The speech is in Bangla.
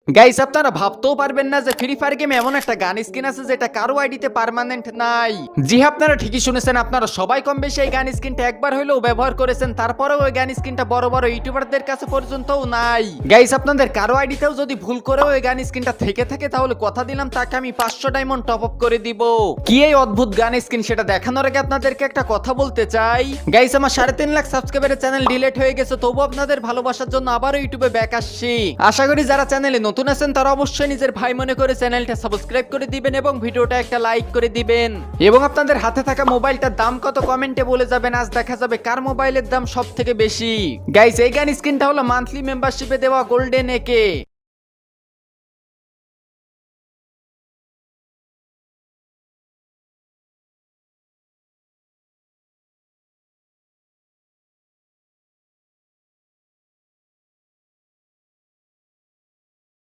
গাইস আপনারা ভাবতেও পারবেন না যে ফ্রি ফায়ার গেমে এমন একটা গান স্কিন আছে যেটা কারো আইডিতে পার্মানেন্ট নাই। জি আপনারা ঠিকই শুনেছেন, আপনারা সবাই কম বেশি এই গান স্কিনটা একবার হলেও ব্যবহার করেছেন, তারপরেও ওই গান স্কিনটা বড় বড় ইউটিউবারদের কাছে পর্যন্তও নাই। গাইস আপনাদের কারো আইডিতেও যদি ভুল করেও ওই গান স্কিনটা থেকে থাকে তাহলে কথা দিলাম তাকে আমি 500 ডায়মন্ড টপ আপ করে দিব। কি এই অদ্ভুত গান স্কিন সেটা দেখানোর আগে আপনাদেরকে একটা কথা বলতে চাই। গাইস আমার 3.5 লাখ সাবস্ক্রাইবারের চ্যানেল ডিলিট হয়ে গেছে, তবু আপনাদের ভালোবাসার জন্য আবারও ইউটিউবে ব্যাক আসছি। আশা করি যারা চ্যানেলে নতুন আছেন তারা অবশ্যই নিজের ভাই মনে করে চ্যানেলটা সাবস্ক্রাইব করে দিবেন এবং ভিডিওটা একটা লাইক করে দিবেন এবং আপনাদের হাতে থাকা মোবাইলটার দাম কত কমেন্টে বলে যাবেন। আজ দেখা যাবে কার মোবাইলের দাম সব থেকে বেশি। গাইস এই গান স্কিনটা হলো মান্থলি মেম্বারশিপে দেওয়া গোল্ডেন একে।